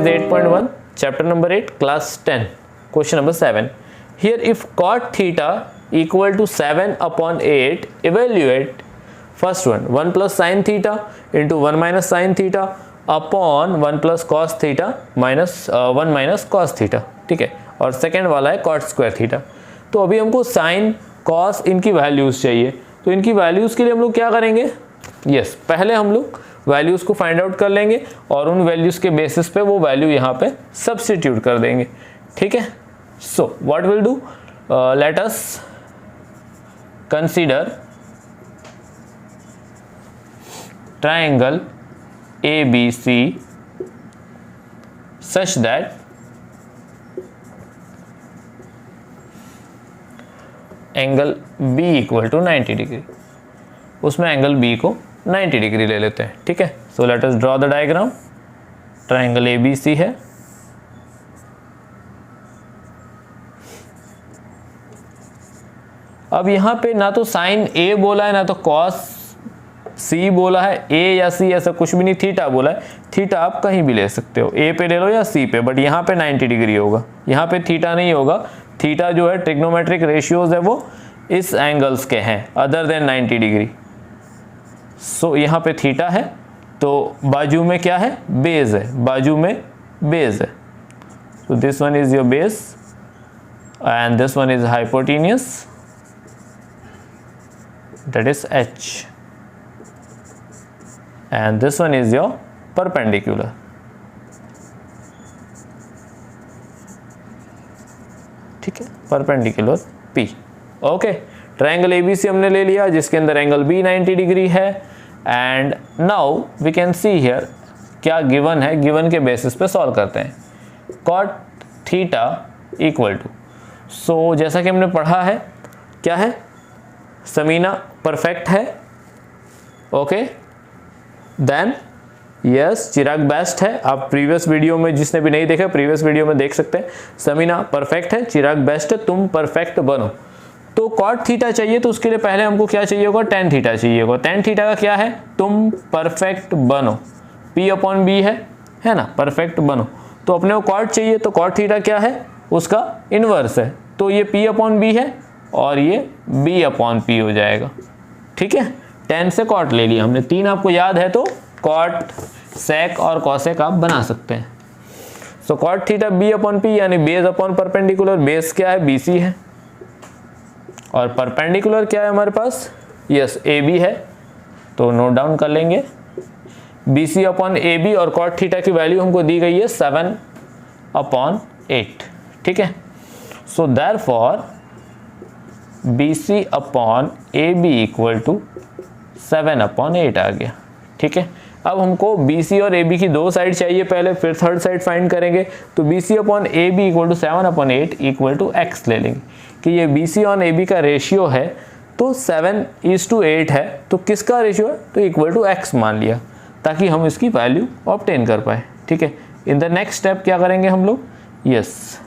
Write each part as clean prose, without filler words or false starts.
exercise 8.1, chapter number 8, class 10, question number 7. Here if cot theta equal to 7 upon 8, evaluate first one 1 plus sin theta into 1 minus sin theta upon 1 plus cos theta minus 1 minus cos theta, ठीक है, और second वाला है cot square theta. तो अभी हमको sin cos इनकी values चाहिए, तो इनकी वैल्यूज़ के लिए हम लोग क्या करेंगे, यस पहले हम लोग वैल्यूज़ को फाइंड आउट कर लेंगे और उन वैल्यूज़ के बेसिस पे वो वैल्यू यहाँ पे सब्स्टिट्यूट कर देंगे, ठीक है. So what will do, let us consider triangle ABC such that angle B equal to 90 degree, उसमें एंगल B को 90 डिग्री ले लेते हैं, ठीक है. So let us draw the diagram. Triangle ABC है, अब यहाँ पे ना तो साइन A बोला है ना तो कॉस C बोला है, A या C ऐसा कुछ भी नहीं, थीटा बोला है. थीटा आप कहीं भी ले सकते हो, A पे ले लो या C पे, बट यहाँ पे 90 डिग्री होगा, यहाँ पे थीटा नहीं होगा. थीटा जो है ट्रिग्नोमेट्रिक रेशियोज है वो इस एंगल्स के हैं अदर देन 90 डिग्री. सो यहाँ पे थीटा है तो बाजू में क्या है, बेस है, बाजू में बेस है. So this one is your base and this one is hypotenuse, that is H, and this one is your perpendicular. ठीक है, perpendicular P. Okay, triangle ABC हमने ले लिया जिसके अंदर एंगल B 90 डिग्री है. And now we can see here क्या given है, गिवन के बेसिस पे सॉल्व करते हैं. cot theta equal to, so जैसा कि हमने पढ़ा है क्या है, समीना परफेक्ट है, okay, then yes Chirag best है. आप प्रीवियस वीडियो में जिसने भी नहीं देखा प्रीवियस वीडियो में देख सकते हैं. समीना परफेक्ट है, चिराग बेस्ट है, तुम परफेक्ट बनो. तो cot थीटा चाहिए तो उसके लिए पहले हमको क्या चाहिए होगा, tan थीटा चाहिए होगा. tan थीटा का क्या है, तुम परफेक्ट बनो, P अपॉन B है ना, परफेक्ट बनो. तो अपने को cot चाहिए तो cot थीटा क्या है, उसका इनवर्स है, तो ये P अपॉन B है और ये B अपॉन P हो जाएगा, ठीक है. tan से cot ले लिया हमने, 3 आपको याद है तो cot, sec और cosec आप बना सकते हैं. सो cot theta B upon P यानी बेस अपॉन परपेंडिकुलर. बेस क्या है, BC है, और परपेंडिकुलर क्या है हमारे पास, यस AB है, तो नोट डाउन कर लेंगे. BC अपॉन AB और cot थीटा की वैल्यू हमको दी गई है 7 अपॉन 8, ठीक है. So therefore BC upon AB equal to 7 upon 8 आ गया, ठीक है. अब हमको BC और AB की दो साइड चाहिए पहले, फिर थर्ड साइड फाइंड करेंगे. तो BC upon AB equal to 7 upon 8 equal to x ले लेंगे कि ये BC और AB का रेशियो है, तो 7:8 है, तो किसका रेशियो है, तो इक्वल टू x मान लिया ताकि हम इसकी वैल्यू ऑब्टेन कर पाए, ठीक है. इन द नेक्स्ट स्टेप क्या करेंगे हम लोग, यस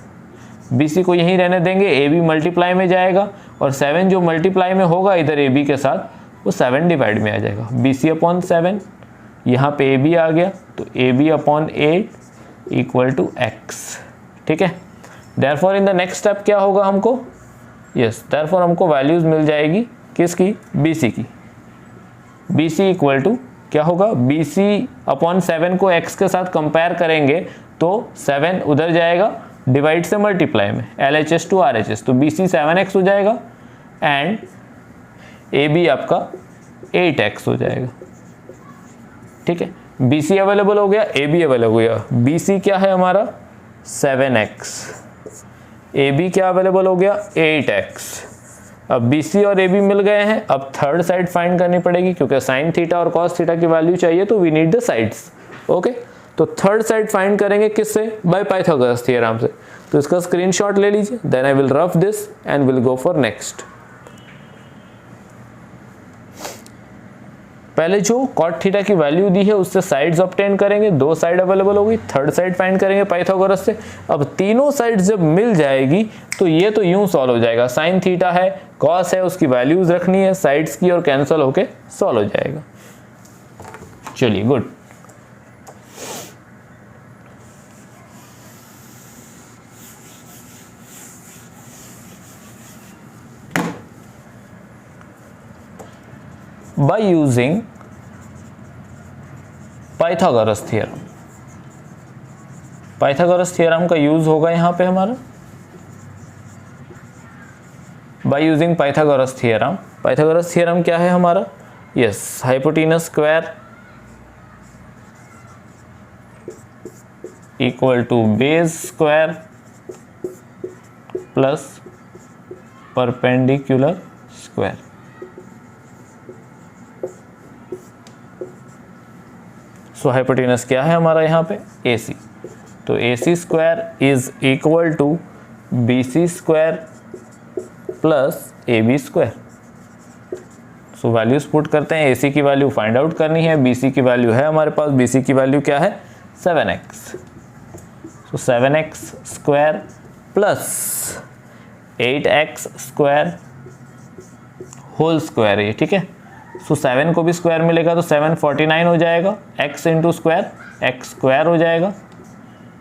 BC को यहीं रहने देंगे, AB मल्टीप्लाई में जाएगा और 7 जो मल्टीप्लाई में होगा इधर AB के साथ वो 7 डिवाइड में आ जाएगा. BC अपॉन 7, यहाँ पे AB आ गया तो AB upon 8 equal to x, ठीक है. Therefore in the next step क्या होगा हमको, यस देयरफॉर हमको वैल्यूज़ मिल जाएगी किसकी, BC की. BC इक्वल टू क्या होगा, BC अपॉन 7 को x के साथ कंपेयर करेंगे तो 7 उधर जाएगा डिवाइड से मल्टीप्लाई में, LHS टू RHS, तो BC 7x हो जाएगा एंड AB आपका 8x हो जाएगा, ठीक है. BC अवेलेबल हो गया, AB अवेलेबल हो गया. BC क्या है हमारा 7x, AB क्या अवेलेबल हो गया 8x. अब BC और AB मिल गए हैं, अब थर्ड साइड फाइंड करनी पड़ेगी क्योंकि साइन थीटा और कॉस थीटा की वैल्यू चाहिए तो we need the sides, okay. तो थर्ड साइड फाइंड करेंगे किससे, बाय पाइथागोरस थ्योरम से. तो इसका स्क्रीनशॉट ले लीजिए, then I will rough this and will go for next. पहले जो cot थीटा की वैल्यू दी है उससे साइड्स ऑब्टेन करेंगे, दो साइड अवेलेबल होगी, थर्ड साइड फाइंड करेंगे पाइथागोरस से. अब तीनों साइड जब मिल जाएगी तो ये तो यूं सॉल्व हो जाएगा, साइन थीटा है, कॉस है, उसकी वैल्यूज रखनी है साइड्स की और कैंसिल होके सॉल्व हो जाएगा. चलिए good. By using Pythagoras theorem. Pythagoras theorem का यूज होगा यहाँ पे हमारा by using Pythagoras theorem. Pythagoras theorem क्या है हमारा? Yes, hypotenuse square equal to base square plus perpendicular square. So hypotenuse क्या है हमारा यहाँ पे? AC। तो AC square is equal to BC square plus AB square. So values put करते हैं। AC की वैल्यू फाइंड आउट करनी है, BC की वैल्यू है हमारे पास, BC की वैल्यू क्या है? 7x। So 7x square plus 8x square whole square है, ठीक है। सो 7 को भी स्क्वायर मिलेगा तो 7 49 हो जाएगा, x into square x square हो जाएगा,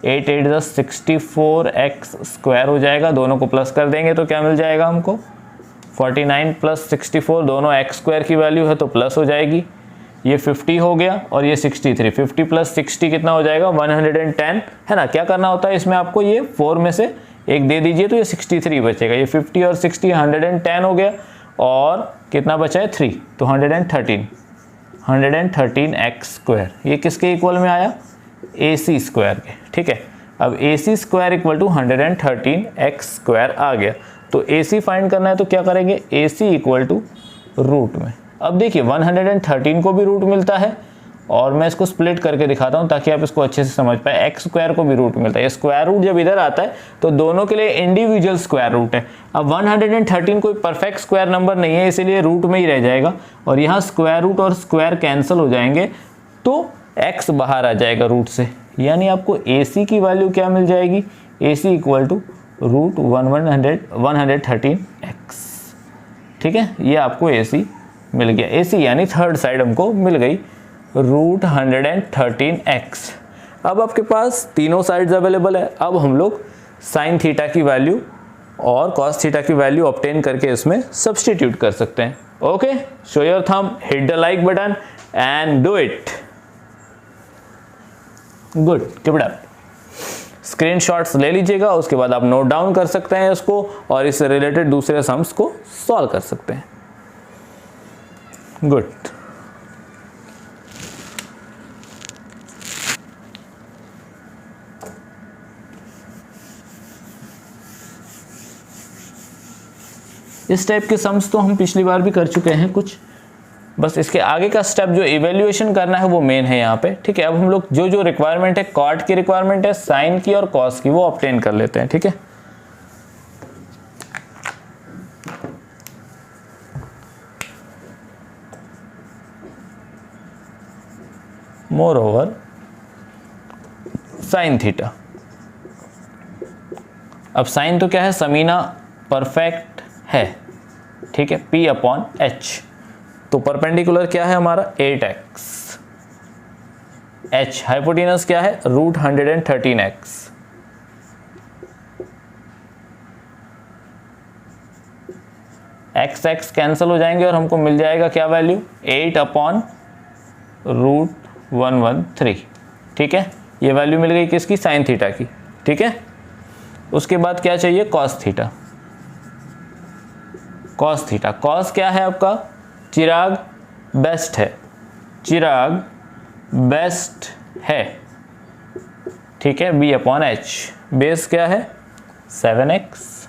8 8 10 64 x स्क्वायर हो जाएगा। दोनों को प्लस कर देंगे तो क्या मिल जाएगा हमको? 49 प्लस 64, दोनों x स्क्वायर की वैल्यू है तो प्लस हो जाएगी। ये 50 हो गया और ये 63। 50 प्लस 60 कितना हो जाएगा? 110 है ना। क्या करना होता है इसमें आपको? ये 4 में से एक दे दीजिए तो ये 63 बचेगा। ये 50 और 60 110 हो गया और कितना बचा है? 3, तो 113 एक्स स्क्वायर। ये किसके इक्वल में आया? AC स्क्वायर के, ठीक है। अब AC square equal to 113 x square आ गया। तो AC फाइंड करना है तो क्या करेंगे? AC इक्वल टू रूट में। अब देखिए 113 को भी रूट मिलता है और मैं इसको स्प्लिट करके दिखाता हूं ताकि आप इसको अच्छे से समझ पाए। एक्स स्क्वायर को भी रूट मिलता है। स्क्वायर रूट जब इधर आता है तो दोनों के लिए इंडिविजुअल स्क्वायर रूट है। अब 113 कोई परफेक्ट स्क्वायर नंबर नहीं है, इसीलिए रूट में ही रह जाएगा और यहाँ स्क्वायर रूट और स्क्वायर कैंसिल हो जाएंगे तो एक्स बाहर आ जाएगा रूट से। यानी आपको AC की वैल्यू क्या मिल जाएगी? AC equal to root 113 x, ठीक है। ये आपको AC मिल गया। AC यानी थर्ड साइड हमको मिल गई, रूट 113 एक्स। अब आपके पास तीनों साइड्स अवेलेबल है। अब हम लोग साइन थीटा की वैल्यू और कॉस थीटा की वैल्यू ऑब्टेन करके इसमें सब्स्टिट्यूट कर सकते हैं। Okay, show your thumb, hit the like button and do it. Good, keep it up. Screenshots ले लीजिएगा, उसके बाद आप नोट डाउन कर सकते हैं इसको और इससे रिलेटेड दूसरे सम्स को सॉल्व कर सकते हैं। गुड। इस टाइप के सम्स तो हम पिछली बार भी कर चुके हैं कुछ, बस इसके आगे का स्टेप जो इवैल्यूएशन करना है वो मेन है यहाँ पे, ठीक है। अब हम लोग जो जो रिक्वायरमेंट है, कॉट की रिक्वायरमेंट है, साइन की और कॉस की, वो ऑब्टेन कर लेते हैं, ठीक है। More over sine theta. अब साइन तो क्या है? समीना परफेक्ट है, ठीक है, P अपॉन H। तो परपेंडिकुलर क्या है हमारा? 8x। H हाइपोटेनस क्या है? Root 113x। x कैंसिल हो जाएंगे और हमको मिल जाएगा क्या वैल्यू? 8 अपॉन रूट 113, ठीक है। ये वैल्यू मिल गई किसकी? साइन थीटा की, ठीक है। उसके बाद क्या चाहिए? Cos theta. Cos theta, cos क्या है आपका? चिराग बेस्ट है, चिराग बेस्ट है, ठीक है। B upon H। बेस क्या है? 7x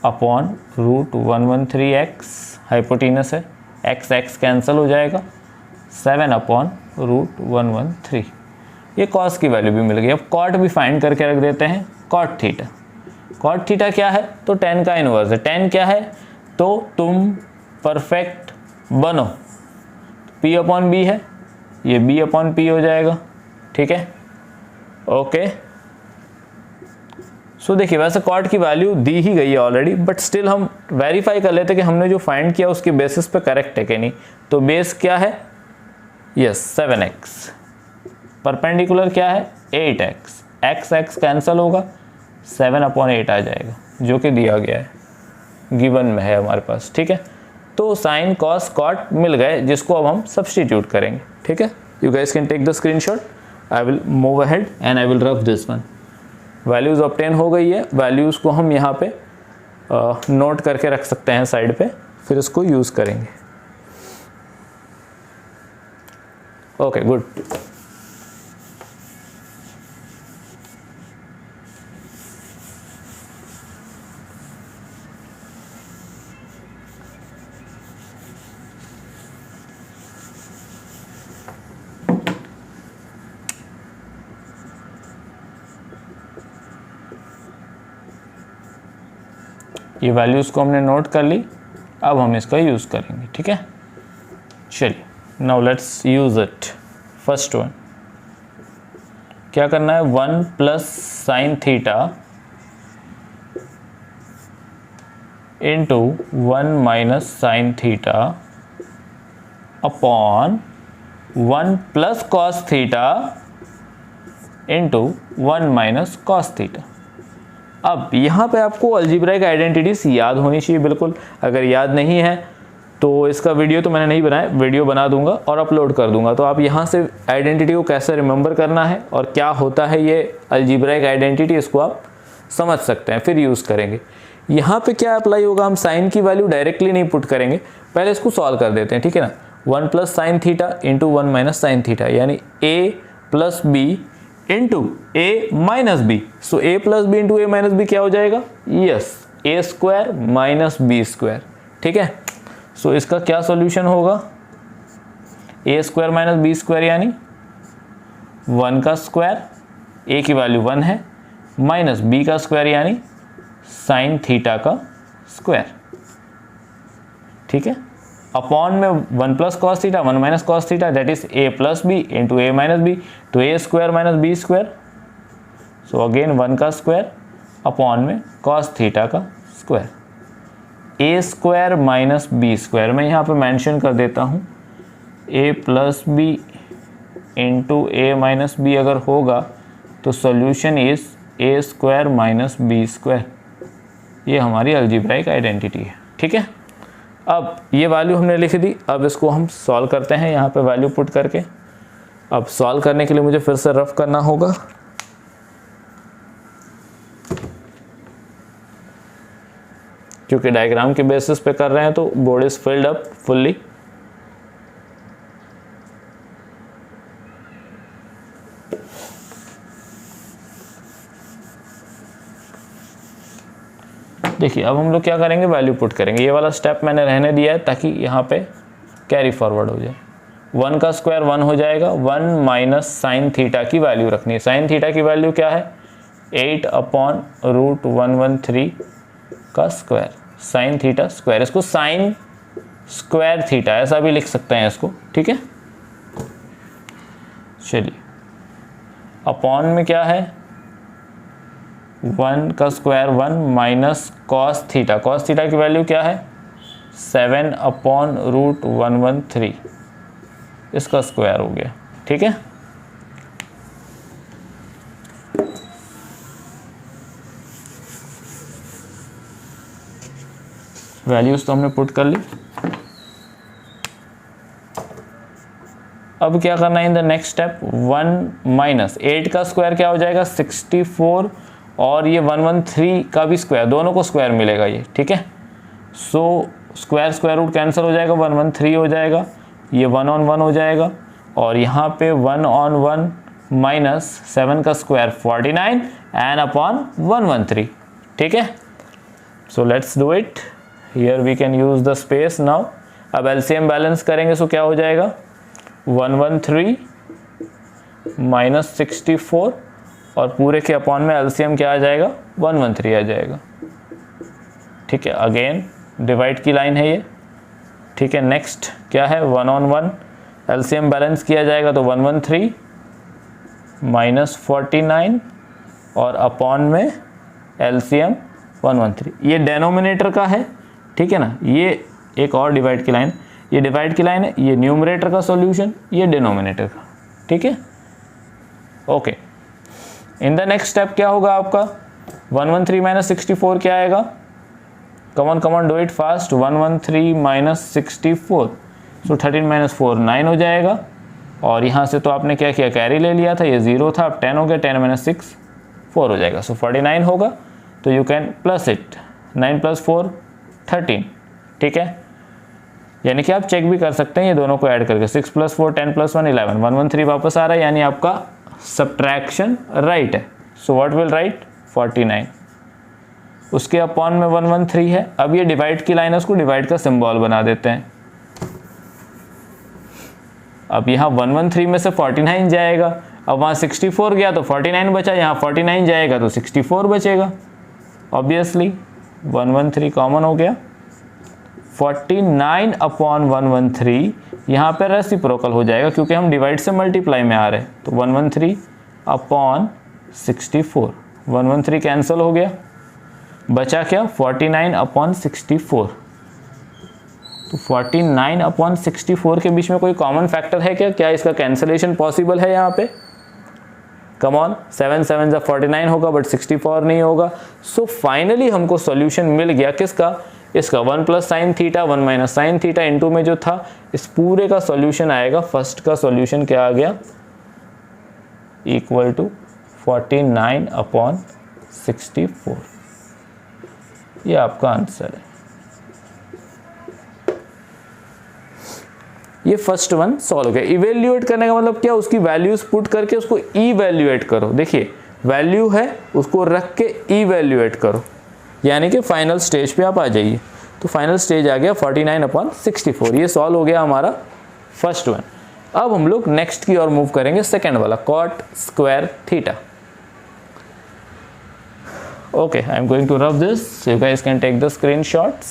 upon root 113x। Hypotenuse है, x कैंसिल हो जाएगा, 7 अपॉन रूट 113। ये कॉस की वैल्यू भी मिल गई। अब कॉट भी फाइंड करके रख देते हैं। कॉट थीटा, कॉट थीटा क्या है? तो tan का इनवर्स है। tan क्या है? तो तुम परफेक्ट बनो, P अपॉन B है, ये B अपॉन P हो जाएगा, ठीक है। ओके, सो देखिए वैसे कॉट की वैल्यू दी ही गई है ऑलरेडी, बट स्टिल हम वेरीफाई कर लेते हैं कि हमने जो फाइंड किया उसकी बेसिस पे करेक्ट है कि नहीं। तो बेस क्या है? Yes, 7x। परपेंडिकुलर क्या है? 8x। x कैंसिल होगा, 7 अपॉन 8 आ जाएगा जो कि दिया गया है, गिवन में है हमारे पास, ठीक है। तो साइन कॉस कॉट मिल गए, जिसको अब हम सब्सटीट्यूट करेंगे। ठीक है, you guys can take the screenshot, I will move ahead and I will rough this one. Values obtain हो गई है, वैल्यूज़ को हम यहाँ पे नोट करके रख सकते हैं साइड पे, फिर इसको यूज़ करेंगे। Okay good. ये वैल्यूज़ को हमने नोट कर ली, अब हम इसका यूज़ करेंगे। ठीक है, चलिए now let's use it. First one क्या करना है, 1 plus sine theta into 1 minus sine theta upon 1 plus cos theta into 1 minus cos theta. अब यहाँ पे आपको अलजेब्राइक आइडेंटिटीज याद होनी चाहिए बिल्कुल। अगर याद नहीं है तो इसका वीडियो तो मैंने नहीं बनाया, वीडियो बना दूंगा और अपलोड कर दूंगा, तो आप यहाँ से आइडेंटिटी को कैसे रिमेंबर करना है और क्या होता है ये अलजेब्राइक आइडेंटिटी, इसको आप समझ सकते हैं, फिर यूज़ करेंगे। यहाँ पे क्या अप्लाई होगा, हम साइन की वैल्यू डायरेक्टली नहीं पुट करेंगे, पहले इसको सॉल्व कर देते हैं। ठीक है ना, 1 plus sine theta into 1 minus sine theta, यानी a plus b into a minus b. So a plus b into a minus b क्या हो जाएगा, yes a square minus b square. ठीक है, सो इसका क्या सॉल्यूशन होगा, a square minus b square यानी 1 का स्क्वायर, ए की वैल्यू 1 है, माइनस बी का स्क्वायर यानी साइन थीटा का स्क्वायर। ठीक है, अपॉन में 1 plus cos theta 1 minus cos theta, that is a plus b into a minus b, तो a square minus b square, so again 1 का स्क्वायर अपॉन में cos theta का square. A square minus b square मैं यहाँ पे mention कर देता हूँ, a plus b into a minus b अगर होगा तो solution is a square minus b square. ये हमारी अलजेब्राइक आइडेंटिटी है। ठीक है, अब ये वैल्यू हमने लिख दी, अब इसको हम सॉल्व करते हैं यहाँ पे वैल्यू पुट करके। अब सॉल्व करने के लिए मुझे फिर से रफ करना होगा। क्योंकि डायग्राम के बेसिस पे कर रहे हैं तो board is filled up fully. देखिए अब हम लोग क्या करेंगे, वैल्यू पुट करेंगे। ये वाला स्टेप मैंने रहने दिया है ताकि यहाँ पे कैरी फॉरवर्ड हो जाए। 1 का स्क्वायर 1 हो जाएगा, 1 माइनस साइन थीटा की वैल्यू रखनी है। साइन थीटा की वैल्यू क्या है, 8 अपॉन रूट 113 का स्क्वायर, साइन थीटा स्क्वायर, इसको साइन स्क्वायर थीटा ऐसा भी लिख सकते हैं इसको। ठीक है, चलिए अपॉन में क्या है, 1 का square 1 minus cos theta, cos theta की वैल्यू क्या है 7 अपॉन रूट 113, इसका स्क्वायर हो गया। ठीक है, वैल्यूज तो हमने पुट कर ली। अब क्या करना है इन द नेक्स्ट स्टेप, 1 माइनस 8 का स्क्वायर क्या हो जाएगा 64, और ये 113 का भी स्क्वायर, दोनों को स्क्वायर मिलेगा ये। ठीक है, so square square root cancel हो जाएगा, 113 हो जाएगा, ये 1 on 1 हो जाएगा, और यहाँ पे 1 on 1 माइनस 7 का स्क्वायर 49 एंड अपॉन 113। ठीक है, so let's do it. Here we can use the space now. अब एलसीएम बैलेंस करेंगे, सो क्या हो जाएगा 113 माइनस 64, और पूरे के अपॉन में एलसीएम क्या आ जाएगा 113 आ जाएगा। ठीक है, अगेन डिवाइड की लाइन है ये। ठीक है, नेक्स्ट क्या है 1 on 1, एलसीएम बैलेंस किया जाएगा तो 113 माइनस 49 और अपॉन में एलसीएम 113, ये डेनोमिनेटर का है। ठीक है ना, ये एक और डिवाइड की लाइन, ये डिवाइड की लाइन है, ये न्यूमरेटर का सॉल्यूशन, ये डिनोमिनेटर का। ठीक है, okay. In the next step क्या होगा आपका 113 माइनस 64 क्या आएगा come on do it fast, 113 minus 64, so 13 minus 4 9 हो जाएगा। और यहाँ से तो आपने क्या किया, कैरी ले लिया था, ये 0 था, अब 10 हो गया, 10 माइनस 6 4 हो जाएगा, सो 49 होगा। तो you can plus it, 9 plus 4 13, ठीक है। यानी कि आप चेक भी कर सकते हैं ये दोनों को ऐड करके, 6 प्लस 4 10 प्लस 1 11, 113 वापस आ रहा है, यानी आपका सब्ट्रैक्शन राइट है। सो व्हाट विल राइट, 49, उसके अपॉन में 113 है। अब ये डिवाइड की लाइन है, उसको डिवाइड का सिंबल बना देते हैं। अब यहाँ 113 में से 49 जाएगा, अब वहाँ 64 गया तो 49 बचा, यहाँ 49 जाएगा तो 64 बचेगा। ऑब्वियसली 113 कॉमन हो गया, 49 अपॉन 113 यहाँ पर रेसिप्रोकल हो जाएगा क्योंकि हम डिवाइड से मल्टीप्लाई में आ रहे हैं। तो 113 अपॉन 64, 113 कैंसिल हो गया, बचा क्या, 49 अपॉन 64। तो 49 अपॉन 64 के बीच में कोई कॉमन फैक्टर है क्या इसका कैंसिलेशन पॉसिबल है यहाँ पे? कम ऑन, 7 7 49 होगा बट 64 नहीं होगा। सो फाइनली हमको सॉल्यूशन मिल गया किसका, इसका 1 plus sine theta 1 minus sine theta into में जो था, इस पूरे का सॉल्यूशन आएगा। फर्स्ट का सॉल्यूशन क्या आ गया, इक्वल टू 49 अपॉन 64। ये आपका आंसर है। ये फर्स्ट वन सॉल्व हो गया। इवेल्युएट करने का मतलब क्या, उसकी वैल्यूज पुट करके उसको इवेल्युएट करो। देखिए वैल्यू है, उसको रख के इवेल्युएट करो, यानी कि फाइनल स्टेज पे आप आ जाइए। तो फाइनल स्टेज आ गया 49 अपॉन 64। ये सॉल्व हो गया हमारा फर्स्ट वन। अब हम लोग नेक्स्ट की ओर मूव करेंगे, सेकेंड वाला cot square theta. Okay, I am going to rub this so you guys can take the screenshots.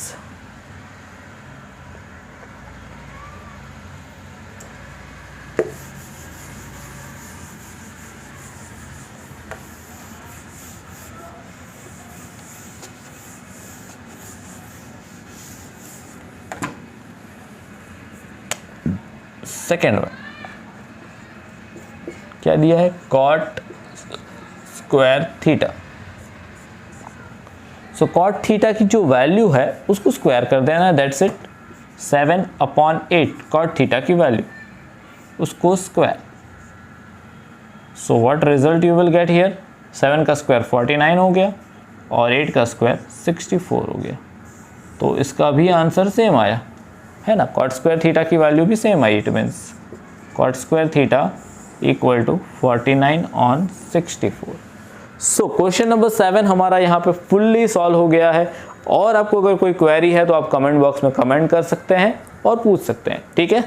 Second one क्या दिया है, cot square theta. So cot theta की जो वैल्यू है उसको स्क्वायर कर देना, that's it. 7 upon 8 cot theta की वैल्यू, उसको square. So what result you will get here, 7 का स्क्वायर 49 हो गया और 8 का स्क्वायर 64 हो गया। तो इसका भी आंसर सेम आया है ना, कॉट स्क्वायर थीटा की वैल्यू भी सेम आई। It means cot square theta equal to 49 on 64। So question number 7 हमारा यहाँ पे फुल्ली सॉल्व हो गया है। और आपको अगर कोई क्वेरी है तो आप कमेंट बॉक्स में कमेंट कर सकते हैं और पूछ सकते हैं, ठीक है।